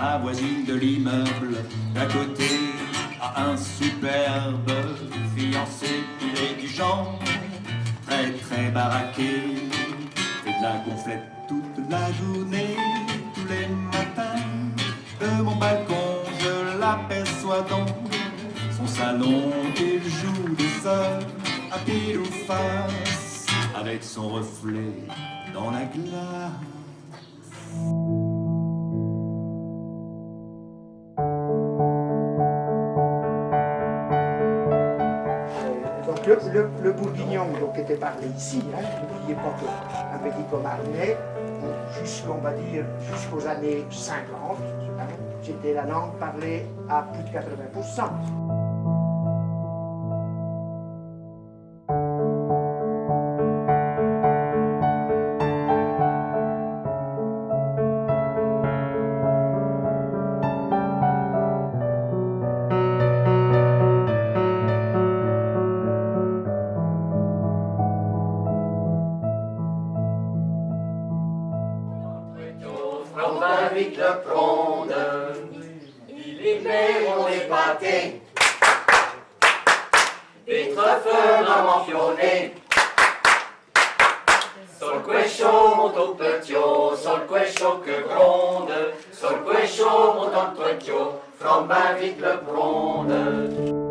La voisine de l'immeuble d'à côté a un superbe fiancé. Il est du genre très très baraqué, fait de la gonflette toute la journée, tous les matins. De mon balcon je l'aperçois dans son salon. Il joue des heures à pile ou face avec son reflet dans la glace. Donc le bourguignon donc, était parlé ici, hein, n'oubliez pas qu'un petit comme Arnais, on va dire jusqu'aux années 50, hein, c'était la langue parlée à plus de 80%. Vite le prône, il est on est pâté, des trèfles mentionné. Sol queso monto petio, sol queso que gronde, sol queso monto petio, from vite le prône.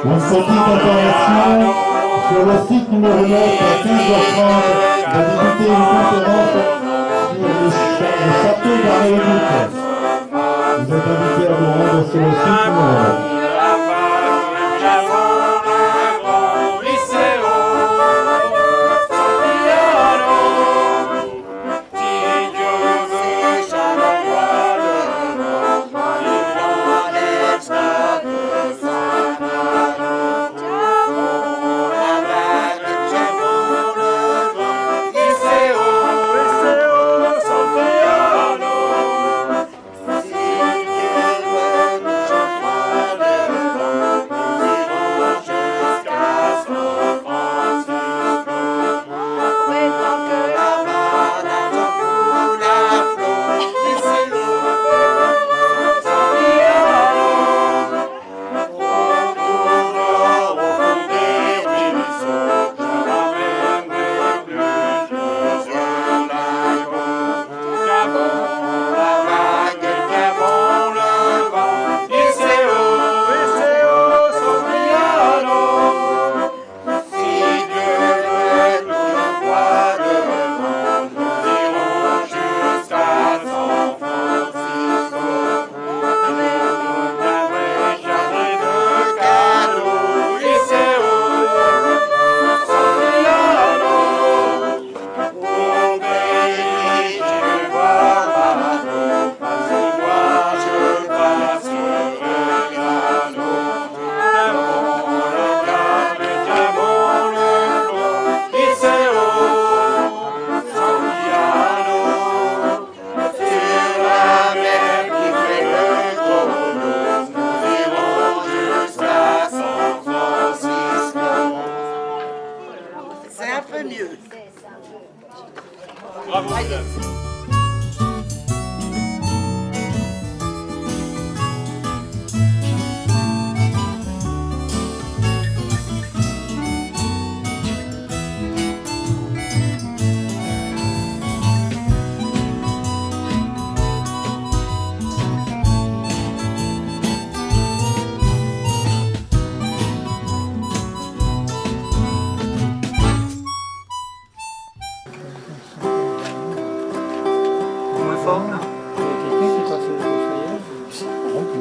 Une petite information sur le site numéro 9 à 15h30 va débuter une conférence sur le château d'Arrêt-Bouc. Vous êtes invités à vous rendre sur le site numéro 9.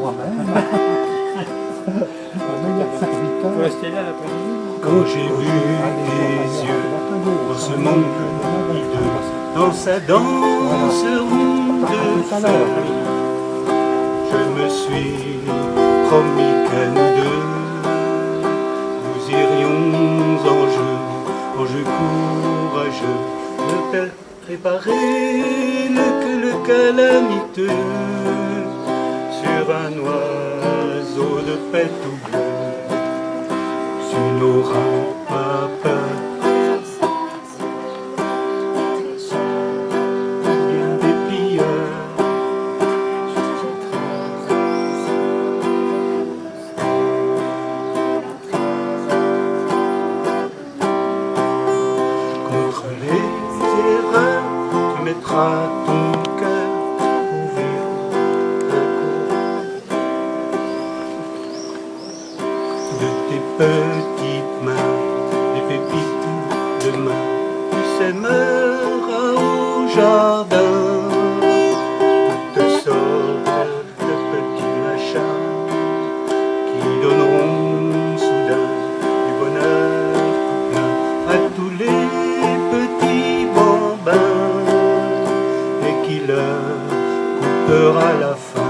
moi-même. Le meilleur serviteur. Faut rester là l'après-midi. Quand j'ai vu tes yeux dans ce monde hideux, dans sa danse ronde de feuilles, je me suis promis qu'à nous deux, nous irions en jeu courageux, ne préparer que le calamiteux sur un oiseau de paix tout bleu. Tu n'auras pas peur. Bien des pilleurs. Contre les erreurs, tu mettras ton cœur pour vivre un coup de tes petites mains, des pépites de main, tu sèmeras au jardin toutes sortes de petits machins qui donneront soudain du bonheur tout plein à tous les petits bambins et qui leur coupera la faim.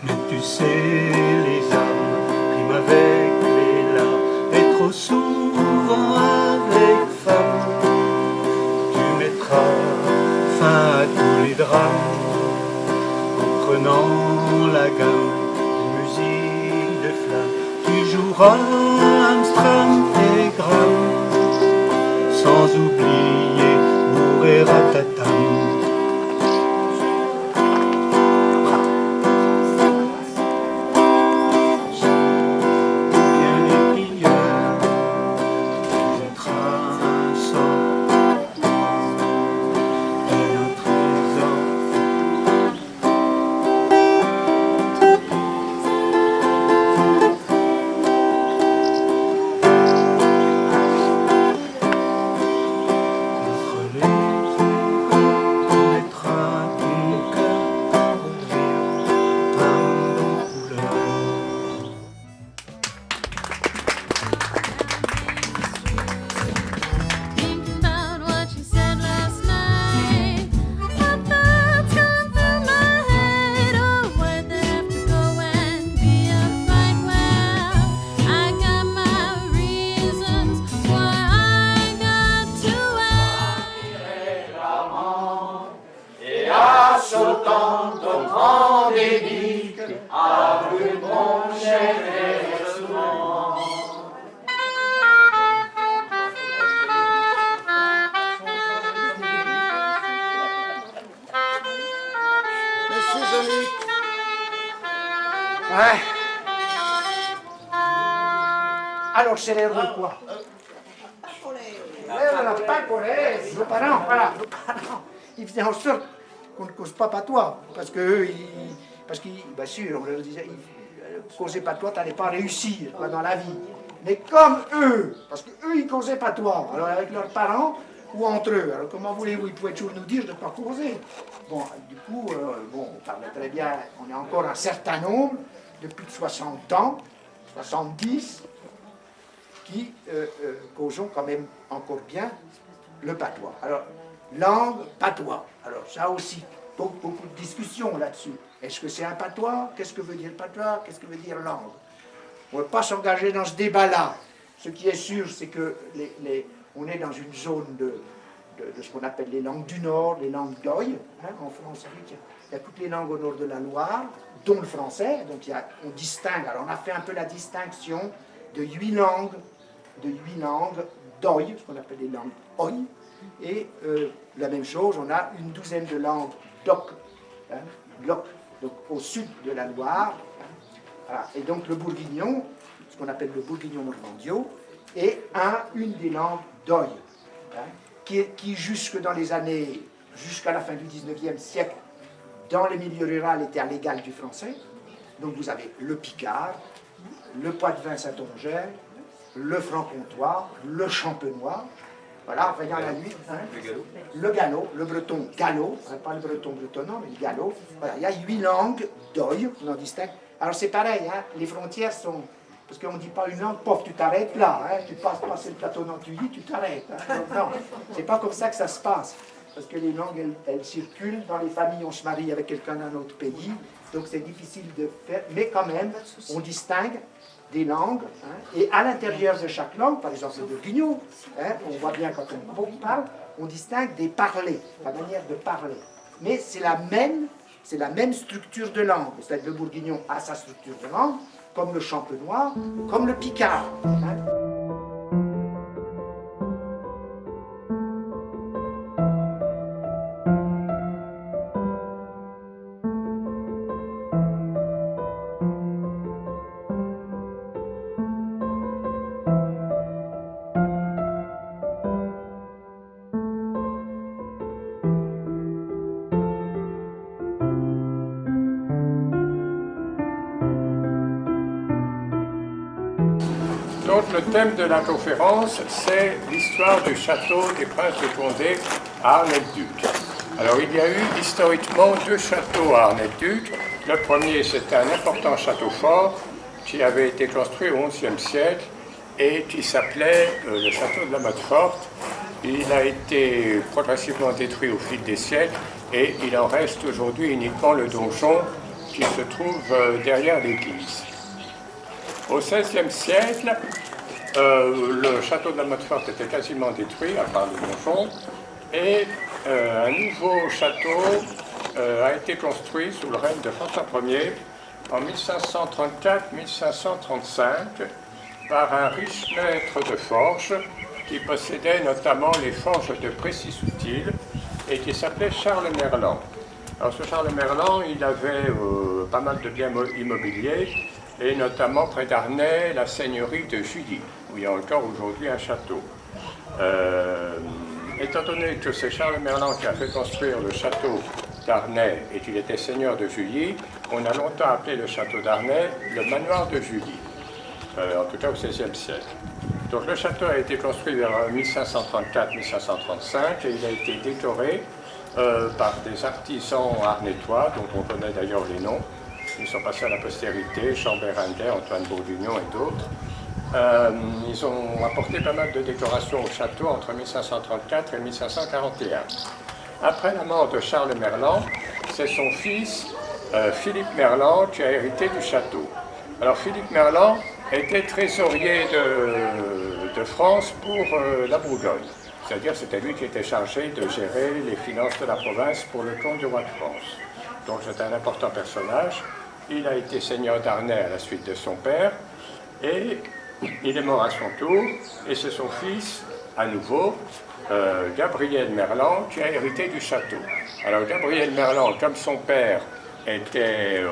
Mais tu sais, les âmes riment avec les larmes, et trop souvent avec femme. Tu mettras fin à tous les drames en prenant la gamme de musique de flamme. Tu joueras Amstram et Gramme, sans oublier bourré ratatam. Bien les pilleurs, tu jetteras un sort et un trésor. Contre les erreurs, tu mettras ton cœur pour vivre un bon couleur. Think about what you said last night. My thoughts come through my head. Oh, where'd they have to go and be a fight? Well, I got my reasons why I got to act. Et achetant ton grand débit, à rue mon cher restaurant. Monsieur Jean-Luc. Ouais. Alors, célèbre quoi? Voilà, pas collège. Nos parents, voilà, nos parents. Ils faisaient en sorte qu'on ne cause pas patois. Parce que eux, bien sûr, on leur disait, causer patois, t'allais pas réussir quoi, dans la vie. Mais comme eux, parce qu'eux, ils causaient patois. Alors, avec leurs parents ou entre eux. Alors, comment voulez-vous? Ils pouvaient toujours nous dire de ne pas causer. Bon, du coup, on parlait très bien. On est encore un certain nombre, de plus de 60 ans, 70, qui causons quand même encore bien le patois. Alors, langue, patois. Alors, ça aussi, beaucoup de discussions là-dessus. Est-ce que c'est un patois? Qu'est-ce que veut dire patois? Qu'est-ce que veut dire langue? On ne va pas s'engager dans ce débat-là. Ce qui est sûr, c'est que on est dans une zone de ce qu'on appelle les langues du Nord, les langues d'Oï. Hein, en France, il y a toutes les langues au nord de la Loire, dont le français. Donc on distingue. Alors on a fait un peu la distinction de 8 langues d'Oï, ce qu'on appelle les langues Oï. Et la même chose, on a une douzaine de langues d'Oc, donc au sud de la Loire. Hein. Voilà. Et donc le bourguignon, ce qu'on appelle le bourguignon normandio, et une des langues d'Oï, hein, qui jusque dans les années, jusqu'à la fin du 19e siècle, dans les milieux ruraux était à l'égal du français. Donc vous avez le picard, le poitevin saintongeais, le franc-comtois, le champenois. Voilà, enfin il y en a 8. Hein. Le gallo, le breton gallo, hein, pas le breton bretonnant, mais le gallo. Voilà, il y a 8 langues d'Oï, on en distingue. Alors c'est pareil, hein, les frontières sont... Parce qu'on ne dit pas une langue, pof, tu t'arrêtes là, hein, tu passes passer le plateau d'Antully, tu t'arrêtes. Hein. Non, c'est pas comme ça que ça se passe. Parce que les langues, elles circulent, dans les familles, on se marie avec quelqu'un d'un autre pays, donc c'est difficile de faire, mais quand même, on distingue des langues, hein, et à l'intérieur de chaque langue, par exemple le bourguignon, hein, on voit bien quand on parle, on distingue des parlers, la manière de parler. Mais c'est la même structure de langue, c'est-à-dire le bourguignon a sa structure de langue, comme le champenois, comme le picard. Hein. Donc le thème de la conférence, c'est l'histoire du château des Princes de Condé à Arnay-le-Duc. Alors il y a eu historiquement 2 châteaux à Arnay-le-Duc. Le premier, c'était un important château fort qui avait été construit au XIe siècle et qui s'appelait le château de la Motte-Forte. Il a été progressivement détruit au fil des siècles et il en reste aujourd'hui uniquement le donjon qui se trouve derrière l'église. Au XVIe siècle, le château de la Motte-Forte était quasiment détruit, à part le donjon, et un nouveau château a été construit sous le règne de François Ier en 1534-1535 par un riche maître de forge qui possédait notamment les forges de Précy-Soutil et qui s'appelait Charles Merlan. Alors ce Charles Merlan, il avait pas mal de biens immobiliers, et notamment près d'Arnay, la seigneurie de Juilly, où il y a encore aujourd'hui un château. Étant donné que c'est Charles Merlan qui a fait construire le château d'Arnay et qu'il était seigneur de Juilly, on a longtemps appelé le château d'Arnay le manoir de Juilly, en tout cas au XVIe siècle. Donc le château a été construit vers 1534-1535 et il a été décoré par des artisans arnétois, dont on connaît d'ailleurs les noms. Ils sont passés à la postérité, Chambert-Rindet, Antoine Bourguignon et d'autres. Ils ont apporté pas mal de décorations au château entre 1534 et 1541. Après la mort de Charles Merlan, c'est son fils, Philippe Merlan, qui a hérité du château. Alors Philippe Merlan était trésorier de France pour la Bourgogne. C'est-à-dire c'était lui qui était chargé de gérer les finances de la province pour le compte du roi de France. Donc c'est un important personnage. Il a été seigneur d'Arnay à la suite de son père et il est mort à son tour et c'est son fils, à nouveau, Gabriel Merlan, qui a hérité du château. Alors Gabriel Merlan, comme son père était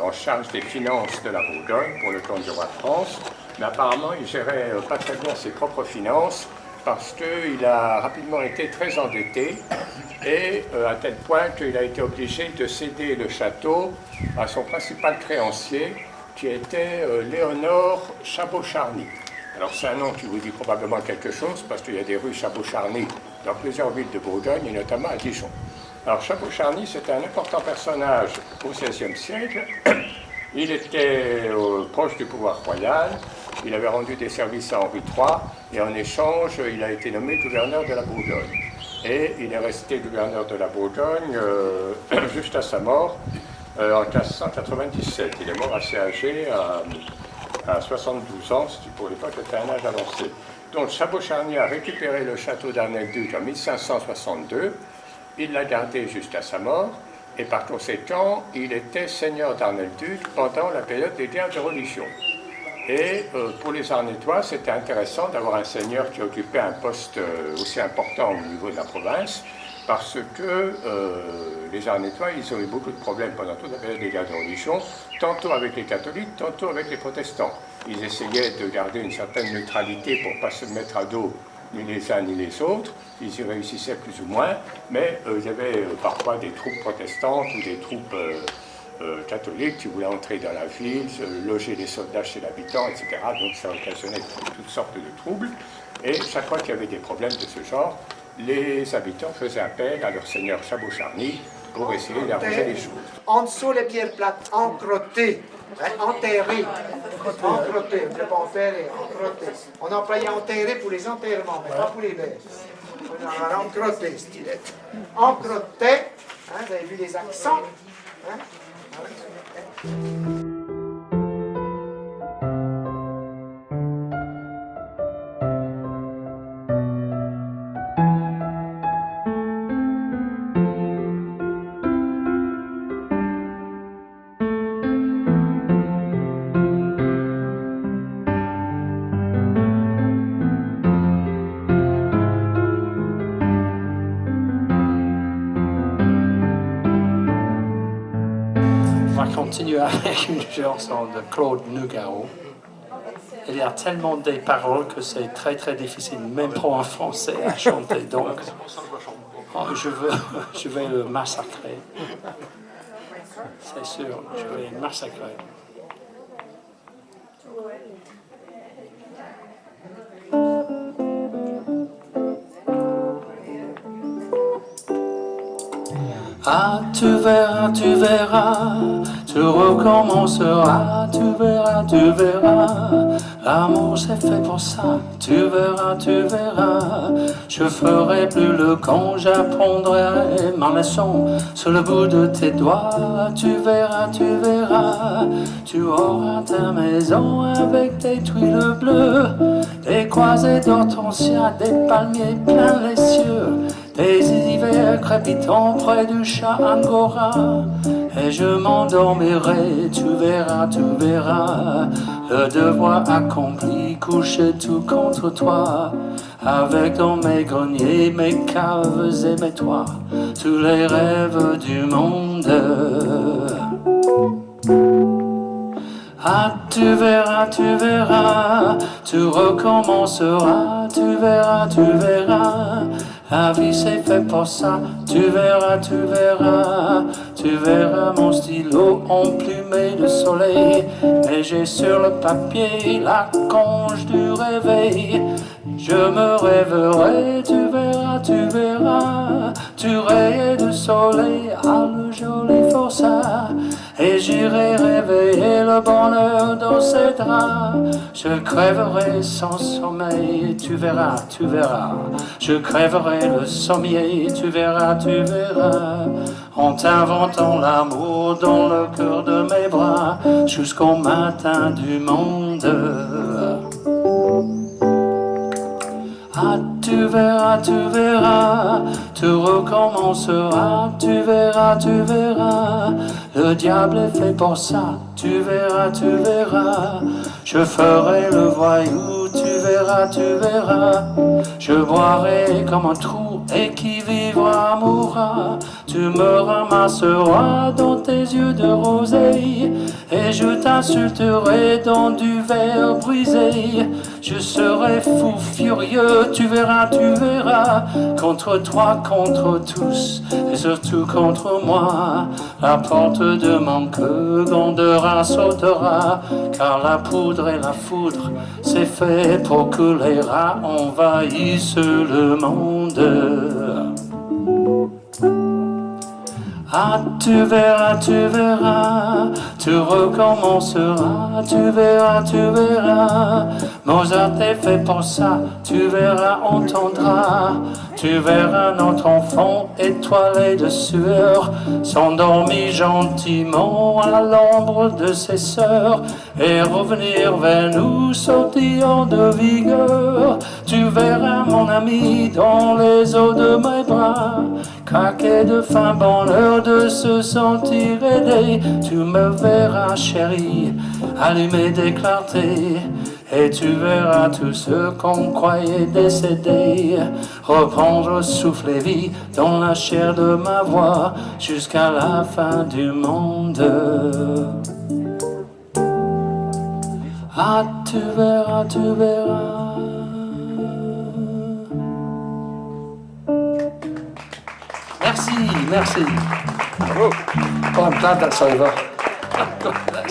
en charge des finances de la Bourgogne pour le compte du roi de France, mais apparemment il gérait pas très bien ses propres finances parce qu'il a rapidement été très endetté et à tel point qu'il a été obligé de céder le château à son principal créancier qui était Léonore Chabot-Charny. Alors c'est un nom qui vous dit probablement quelque chose parce qu'il y a des rues Chabot-Charny dans plusieurs villes de Bourgogne et notamment à Dijon. Alors Chabot-Charny c'était un important personnage au XVIe siècle. Il était proche du pouvoir royal, il avait rendu des services à Henri III et en échange il a été nommé gouverneur de la Bourgogne. Et il est resté gouverneur de la Bourgogne juste à sa mort en 1597. Il est mort assez âgé, à 72 ans, ce qui pour l'époque était un âge avancé. Donc Chabot-Charny a récupéré le château d'Arnay-le-Duc en 1562, il l'a gardé jusqu'à sa mort, et par conséquent, il était seigneur d'Arnay-le-Duc pendant la période des guerres de religion. Et pour les Arnétois, c'était intéressant d'avoir un seigneur qui occupait un poste aussi important au niveau de la province, parce que les Arnétois, ils ont eu beaucoup de problèmes pendant toute la période des guerres de religion, tantôt avec les catholiques, tantôt avec les protestants. Ils essayaient de garder une certaine neutralité pour ne pas se mettre à dos ni les uns ni les autres. Ils y réussissaient plus ou moins, mais il y avait parfois des troupes protestantes ou des troupes catholiques qui voulaient entrer dans la ville, loger les soldats chez l'habitant, etc. Donc ça occasionnait toutes sortes de troubles. Et chaque fois qu'il y avait des problèmes de ce genre, les habitants faisaient appel à leur seigneur Chabot-Charny pour essayer d'arranger les choses. En dessous, les pierres plates, encrottées, hein, enterrées. Encrottées, on ne peut pas enterrer, encrottées. On employait enterrer pour les enterrements, mais pas pour les verres. On a encrotté, stylette. Encrotté, hein, vous avez vu les accents, hein? On va continuer avec une chanson de Claude Nougaro. Il y a tellement de paroles que c'est très très difficile, même pour un Français, à chanter. Donc, je vais le massacrer. C'est sûr, je vais le massacrer. Ah, tu verras, tu recommenceras, tu verras, l'amour c'est fait pour ça, tu verras, je ferai plus le con, j'apprendrai ma leçon sur le bout de tes doigts, tu verras, tu auras ta maison avec des tuiles bleues, des croisées d'hortensia, des palmiers plein les cieux, des hivers crépitants près du chat Angora, et je m'endormirai, tu verras, le devoir accompli, couché tout contre toi, avec dans mes greniers, mes caves et mes toits, tous les rêves du monde. Ah, tu verras, tu recommenceras, tu verras, la vie c'est fait pour ça, tu verras, mon stylo emplumé de soleil, mais j'ai sur le papier la conche du réveil. Je me rêverai, tu verras, tu rayé de soleil à le joli forçat, et j'irai réveiller le bonheur dans ses draps. Je crèverai sans sommeil, tu verras, je crèverai le sommier, tu verras, en t'inventant l'amour dans le cœur de mes bras, jusqu'au matin du monde. Ah, tu verras, tu recommenceras, tu verras, le diable est fait pour ça, tu verras, je ferai le voyou, tu verras, je boirai comme un trou et qui vivra mourra, tu me ramasseras dans tes yeux de rosée, et je t'insulterai dans du verre brisé, je serai fou furieux, tu verras, contre toi, contre tous, et surtout contre moi, la porte de mon cœur grandera, sautera, car la poudre et la foudre, c'est fait pour que les rats envahissent le monde. Ah, tu verras, tu recommenceras, tu verras, Mozart est fait pour ça, tu verras, entendras, tu verras notre enfant étoilé de sueur, s'endormir gentiment à l'ombre de ses sœurs, et revenir vers nous sautillant de vigueur, tu verras mon ami dans les eaux de mes bras, craquer de fin bonheur de se sentir aidé, tu me verras chérie, allumer des clartés, et tu verras tout ce qu'on croyait décédé, reprendre quand je souffle vie dans la chair de ma voix jusqu'à la fin du monde. Ah, tu verras, tu verras. Merci, merci. Bravo. Pas en plante, ça y va.